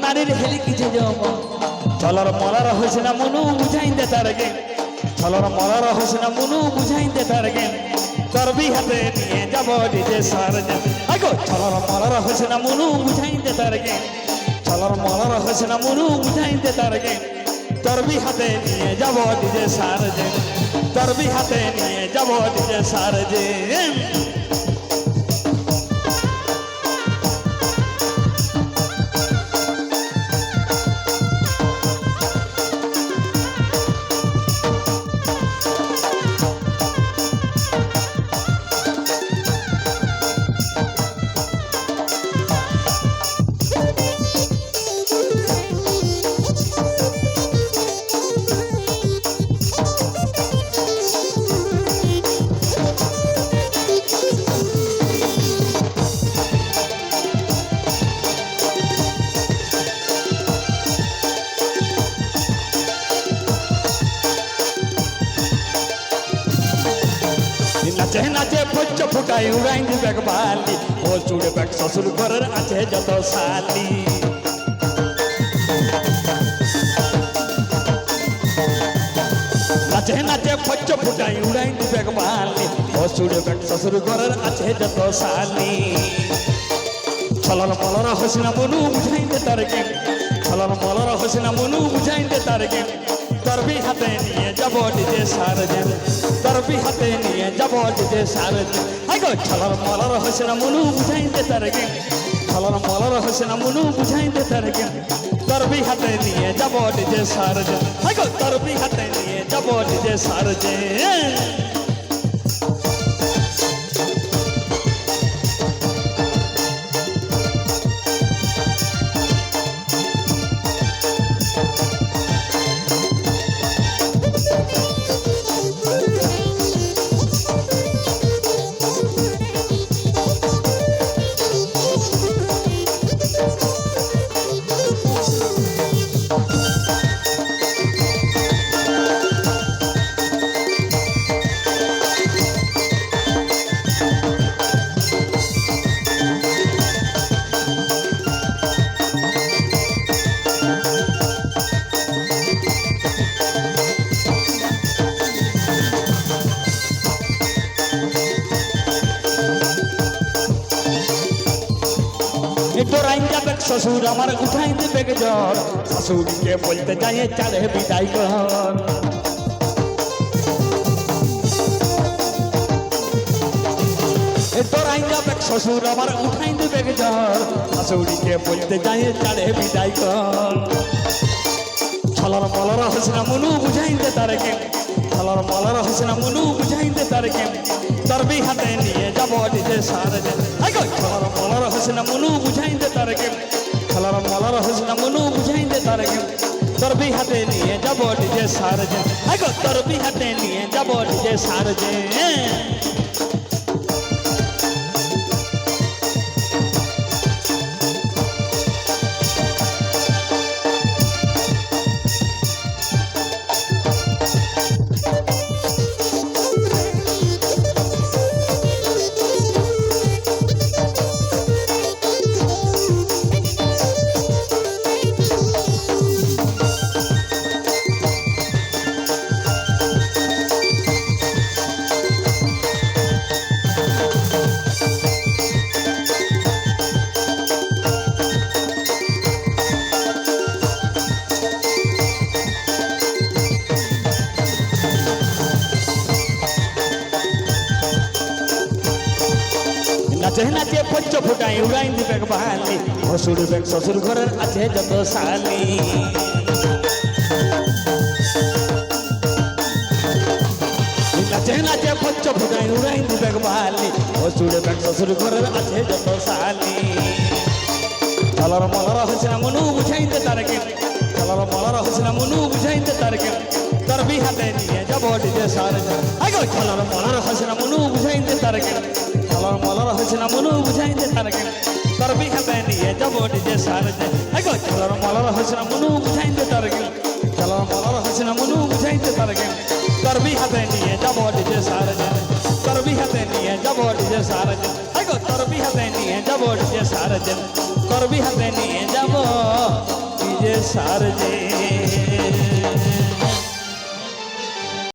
নারীর হেলি কিছু যম চলর মলার হয়েছে না মনু বুঝাই দে তার গে চলর মলার হয়েছে না মনু বুঝাই দে তার গে তরবি হাতে নিয়ে যাব ডিজে সারজেন আগো চলর মলার হয়েছে না মনু বুঝাই দে তার গে চলর মলার হয়েছে না মনু বুঝাই দে তার গে তরবি হাতে নিয়ে যাব ডিজে সারজেন তরবি হাতে নিয়ে যাব ডিজে সারজেন নাচে নাচে পচ্চ ফুটাই উড়াই দিবেক বালি ও চুড়বেক শ্বশুর ঘরের আছে যত শালি নাচে নাচে পচ্চ ফুটাই উড়াই দিবেক বালি ও চুড়বেক শ্বশুর ঘরের আছে যত শালি ছলর মলর হসিনা মনু বুঝাই দে তার গে ছলর মলর হসিনা মনু বুঝাই দে তার গে তরবি হাতে নিয়ে যাব ডিজে সারজেন তরবি হাতে নিয়ে যাব ডিজে সারজেন আগো ছলর মলর হসিনা মনু বুঝাই দে তার গে ছলর মলর হসিনা মনু বুঝাই দে তার গে তরবি হাতে নিয়ে যাব ডিজে সারজেন আগো তরবি হাতে নিয়ে যাব ডিজে সারজেন তোরাই যাবেক শ্বশুর আমার উঠাই দেবেক জ্বর শাশুড়িকে বলতে যাই চালে বিদায় কর তোরাই যাবেক শ্বশুর আমার উঠাই দেবেক জ্বর শাশুড়িকে বলতে যাই চালে বিদায় কর ছলর মলর হসিনা মনু বুঝাই দে তার গে ছলর মলর হসিনা মনু বুঝাই দে তার গে তরবি হাতে নিয়ে যাব ডিজে সারজেন আগো ছলর মলর হসিনা মনু বুঝাই দে তার গে ছলর মলর হসিনা মনু বুঝাই দে তার গে তরবি হাতে নিয়ে যাব ডিজে সারজেন আগো তরবি হাতে নিয়ে যাব ডিজে সারজেন নাচে নাচে পচ্চ ফুটাই উড়াই দিবেক বালি হসুড়বেক শ্বশুর ঘরের আছে যত শালি নাচে নাচে পচ্চ ফুটাই উড়াই দিবেক বালি হসুড়বেক শ্বশুর ঘরের আছে যত শালি চলর মলর হসিনা মনু বুঝাই দে তার গে চলর মলর হসিনা মনু বুঝাই দে তার গে তরবি হাতে নিয়ে যাব ডিজে সারজেন আগো চলর মলর হসিনা মনু বুঝাই দে তার গে ছলর মলর হসিনা মনু বুঝাই দে তার গে তরবি হাতে নিয়ে যাব ডিজে সারজেন আগো ছলর মলর হসিনা মনু বুঝাই দে তার গে ছলর মলর হসিনা মনু বুঝাই দে তার গে তরবি হাতে নিয়ে যাব ডিজে সারজেন তরবি হাতে নিয়ে যাব ডিজে সারজেন আগো তরবি করবি হাতে নিয়ে যাব ডিজে সার্জেন, করবি হাতে নিয়ে যাব ডিজে সার্জেন।